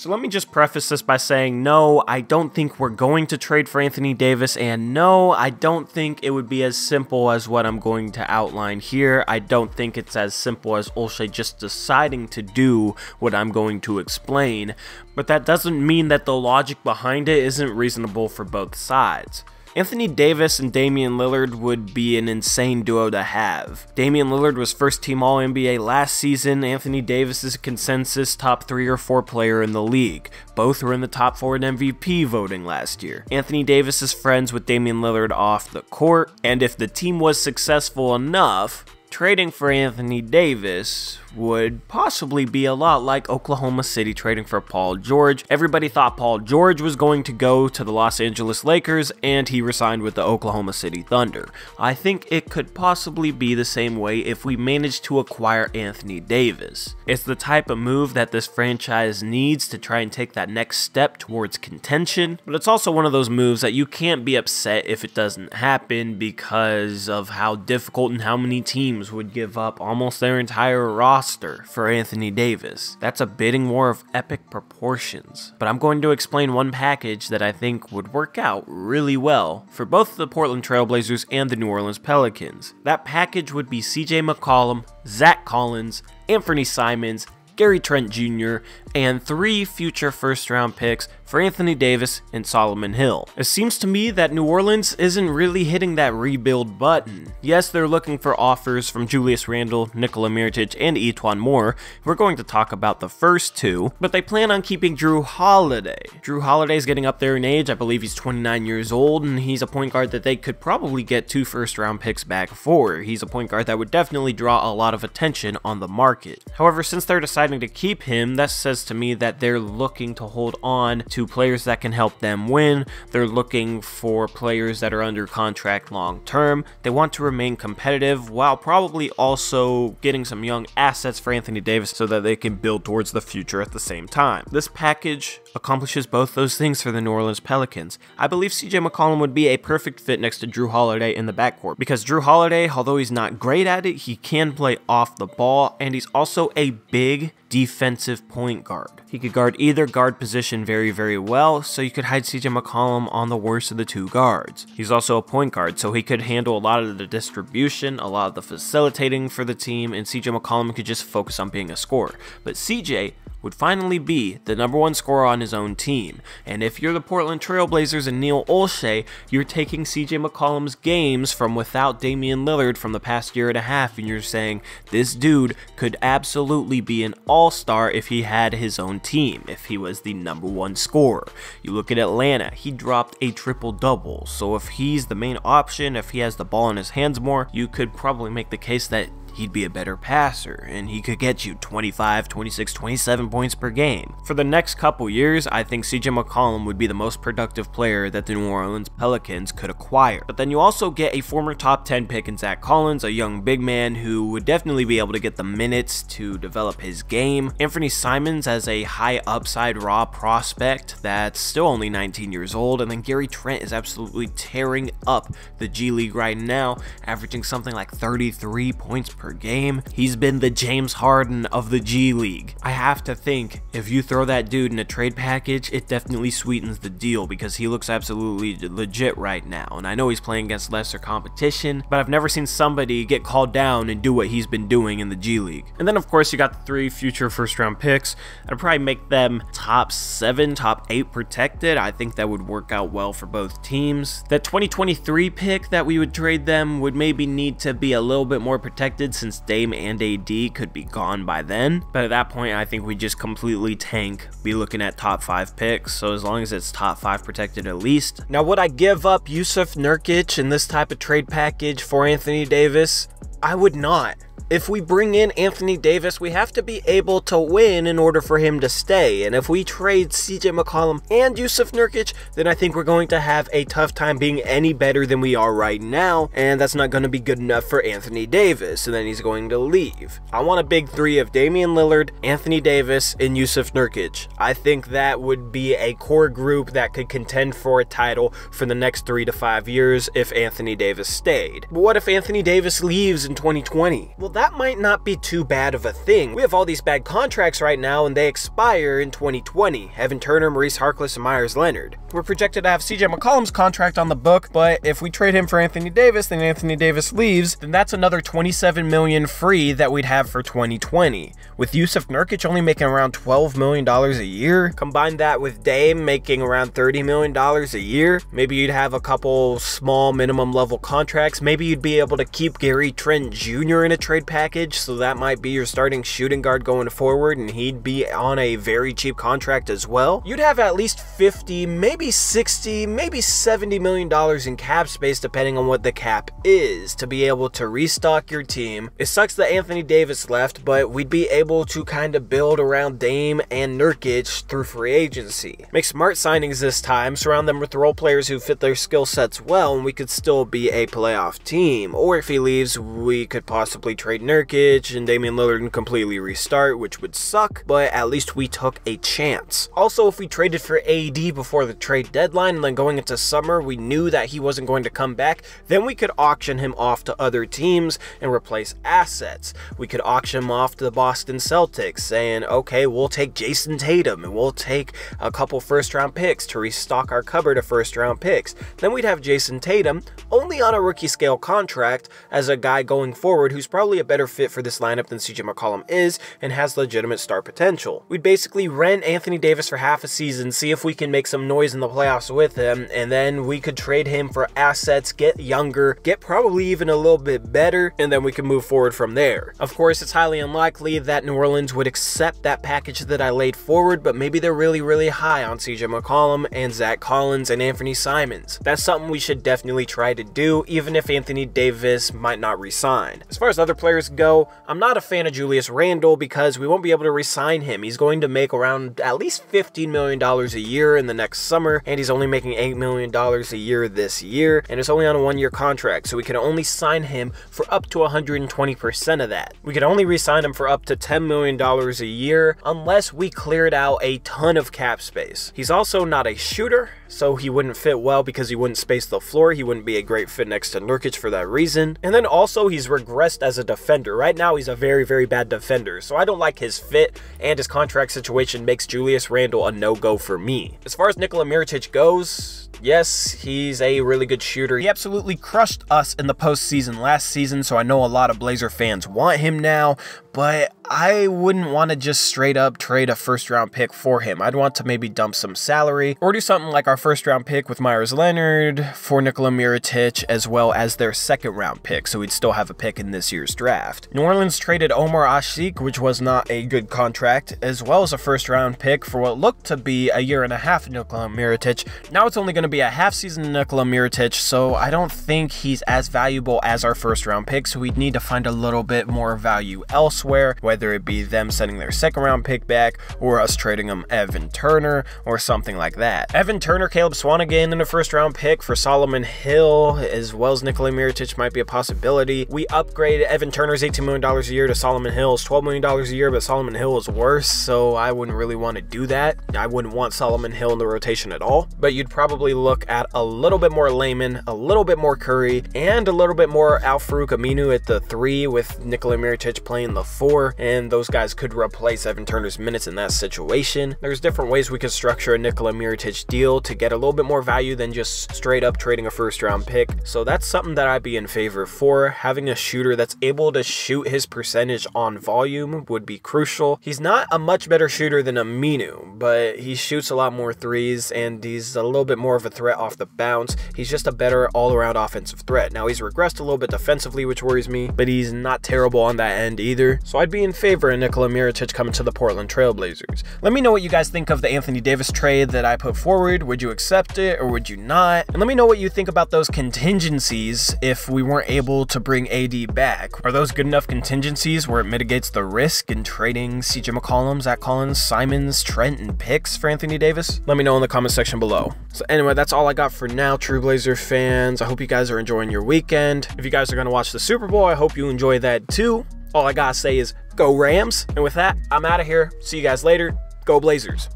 So let me just preface this by saying, no, I don't think we're going to trade for Anthony Davis, and no, I don't think it would be as simple as what I'm going to outline here. I don't think it's as simple as Olshey just deciding to do what I'm going to explain, but that doesn't mean that the logic behind it isn't reasonable for both sides. Anthony Davis and Damian Lillard would be an insane duo to have. Damian Lillard was first team All-NBA last season. Anthony Davis is a consensus top 3 or 4 player in the league. Both were in the top 4 in MVP voting last year. Anthony Davis is friends with Damian Lillard off the court, and if the team was successful enough, trading for Anthony Davis would possibly be a lot like Oklahoma City trading for Paul George. Everybody thought Paul George was going to go to the Los Angeles Lakers, and he resigned with the Oklahoma City Thunder. I think it could possibly be the same way if we managed to acquire Anthony Davis. It's the type of move that this franchise needs to try and take that next step towards contention, but it's also one of those moves that you can't be upset if it doesn't happen because of how difficult and how many teams would give up almost their entire roster for Anthony Davis. That's a bidding war of epic proportions. But I'm going to explain one package that I think would work out really well for both the Portland Trail Blazers and the New Orleans Pelicans. That package would be CJ McCollum, Zach Collins, Anthony Simons, Gary Trent Jr., and 3 future first-round picks for Anthony Davis and Solomon Hill. It seems to me that New Orleans isn't really hitting that rebuild button. Yes, they're looking for offers from Julius Randle, Nikola Mirotic, and Etuan Moore. We're going to talk about the first 2, but they plan on keeping Drew Holiday. Drew Holiday's getting up there in age. I believe he's 29 years old, and he's a point guard that they could probably get 2 first-round picks back for. He's a point guard that would definitely draw a lot of attention on the market. However, since they're deciding to keep him, that says to me that they're looking to hold on to players that can help them win. They're looking for players that are under contract long term. They want to remain competitive while probably also getting some young assets for Anthony Davis so that they can build towards the future at the same time. This package accomplishes both those things for the New Orleans Pelicans. I believe CJ McCollum would be a perfect fit next to Drew Holiday in the backcourt because Drew Holiday, although he's not great at it, he can play off the ball, and he's also a big defensive point guard. He could guard either guard position very, very well, so you could hide CJ McCollum on the worst of the 2 guards. He's also a point guard, so he could handle a lot of the distribution, a lot of the facilitating for the team, and CJ McCollum could just focus on being a scorer. But CJ would finally be the #1 scorer on his own team. And if you're the Portland Trail Blazers and Neil Olshey, you're taking CJ McCollum's games from without Damian Lillard from the past year and a half, and you're saying this dude could absolutely be an all-star if he had his own team, if he was the #1 scorer. You look at Atlanta, he dropped a triple-double, so if he's the main option, if he has the ball in his hands more, you could probably make the case that he'd be a better passer, and he could get you 25, 26, 27 points per game. For the next couple years, I think CJ McCollum would be the most productive player that the New Orleans Pelicans could acquire. But then you also get a former top 10 pick in Zach Collins, a young big man who would definitely be able to get the minutes to develop his game. Anthony Simons as a high upside raw prospect that's still only 19 years old, and then Gary Trent is absolutely tearing up the G League right now, averaging something like 33 points per game. He's been the James Harden of the G League. I have to think if you throw that dude in a trade package, it definitely sweetens the deal because he looks absolutely legit right now. And I know he's playing against lesser competition, but I've never seen somebody get called down and do what he's been doing in the G League. And then of course you got the 3 future first-round picks. I'd probably make them top 7, top 8 protected. I think that would work out well for both teams. That 2023 pick that we would trade them would maybe need to be a little bit more protected since Dame and AD could be gone by then. But at that point, I think we just completely tank, be looking at top 5 picks. So as long as it's top 5 protected at least. Now, would I give up Jusuf Nurkic in this type of trade package for Anthony Davis? I would not. If we bring in Anthony Davis, we have to be able to win in order for him to stay. And if we trade CJ McCollum and Jusuf Nurkic, then I think we're going to have a tough time being any better than we are right now. And that's not going to be good enough for Anthony Davis. And then he's going to leave. I want a big 3 of Damian Lillard, Anthony Davis, and Jusuf Nurkic. I think that would be a core group that could contend for a title for the next 3 to 5 years if Anthony Davis stayed. But what if Anthony Davis leaves in 2020? Well, that might not be too bad of a thing. We have all these bad contracts right now and they expire in 2020. Evan Turner, Maurice Harkless, and Myers Leonard. We're projected to have CJ McCollum's contract on the book, but if we trade him for Anthony Davis, then Anthony Davis leaves, then that's another $27 million free that we'd have for 2020. With Jusuf Nurkic only making around $12 million a year, combine that with Dame making around $30 million a year, maybe you'd have a couple small minimum level contracts. Maybe you'd be able to keep Gary Trent Jr. in a trade package, so that might be your starting shooting guard going forward, and he'd be on a very cheap contract as well. You'd have at least 50, maybe 60, maybe $70 million in cap space, depending on what the cap is, to be able to restock your team. It sucks that Anthony Davis left, but we'd be able to kind of build around Dame and Nurkic through free agency. Make smart signings this time, surround them with role players who fit their skill sets well, and we could still be a playoff team. Or if he leaves, we could possibly trade Nurkic and Damian Lillard and completely restart, which would suck, but at least we took a chance. Also, if we traded for AD before the trade deadline and then going into summer, we knew that he wasn't going to come back, then we could auction him off to other teams and replace assets. We could auction him off to the Boston Celtics, saying, okay, we'll take Jason Tatum and we'll take a couple first-round picks to restock our cupboard of first-round picks. Then we'd have Jason Tatum only on a rookie scale contract as a guy going forward who's probably a better fit for this lineup than CJ McCollum is and has legitimate star potential. We'd basically rent Anthony Davis for half a season, see if we can make some noise in the playoffs with him, and then we could trade him for assets, get younger, get probably even a little bit better, and then we can move forward from there. Of course, it's highly unlikely that New Orleans would accept that package that I laid forward, but maybe they're really high on CJ McCollum and Zach Collins and Anthony Simons. That's something we should definitely try to do, even if Anthony Davis might not resign. As far as other players go, I'm not a fan of Julius Randle because we won't be able to resign him. He's going to make around at least $15 million a year in the next summer, and he's only making $8 million a year this year, and it's only on a one-year contract, so we can only sign him for up to 120% of that. We could only re-sign him for up to $10 million a year unless we cleared out a ton of cap space. He's also not a shooter, so he wouldn't fit well because he wouldn't space the floor. He wouldn't be a great fit next to Nurkic for that reason. And then also he's regressed as a defender. Right now he's a very bad defender, so I don't like his fit, and his contract situation makes Julius Randle a no-go for me. As far as Nikola Mirotic goes, yes, he's a really good shooter. He absolutely crushed us in the postseason last season, so I know a lot of Blazer fans want him now, but I wouldn't want to just straight up trade a first-round pick for him. I'd want to maybe dump some salary or do something like our first-round pick with Myers Leonard for Nikola Mirotic, as well as their second-round pick, so we'd still have a pick in this year's draft. New Orleans traded Omar Asik, which was not a good contract, as well as a first-round pick for what looked to be a year and a half Nikola Mirotic. Now it's only going to be a half-season Nikola Mirotic, so I don't think he's as valuable as our first-round pick, so we'd need to find a little bit more value elsewhere, whether it be them sending their second-round pick back or us trading them Evan Turner or something like that. Evan Turner, Caleb Swanigan in a first-round pick for Solomon Hill, as well as Nikola Mirotic might be a possibility. We upgraded Evan Turner's $18 million a year to Solomon Hill's $12 million a year, but Solomon Hill is worse, so I wouldn't really want to do that. I wouldn't want Solomon Hill in the rotation at all, but you'd probably look at a little bit more Layman, a little bit more Curry, and a little bit more Al-Farouq Aminu at the 3 with Nikola Mirotic playing the 4, and those guys could replace Evan Turner's minutes in that situation. There's different ways we could structure a Nikola Mirotic deal to get a little bit more value than just straight up trading a first-round pick, so that's something that I'd be in favor for. Having a shooter that's able to shoot his percentage on volume would be crucial. He's not a much better shooter than Aminu, but he shoots a lot more threes, and he's a little bit more of a threat off the bounce. He's just a better all-around offensive threat. Now, he's regressed a little bit defensively, which worries me, but he's not terrible on that end either, so I'd be in favor of Nikola Mirotic coming to the Portland Trail Blazers. Let me know what you guys think of the Anthony Davis trade that I put forward. Would you accept it or would you not? And let me know what you think about those contingencies if we weren't able to bring AD back. Are those good enough contingencies where it mitigates the risk in trading CJ McCollum, Zach Collins, Simons, Trent, and picks for Anthony Davis? Let me know in the comment section below. So anyway, that's all I got for now, true Blazer fans. I hope you guys are enjoying your weekend. If you guys are going to watch the Super Bowl, I hope you enjoy that too. All I gotta say is go Rams. And with that, I'm out of here. See you guys later. Go Blazers.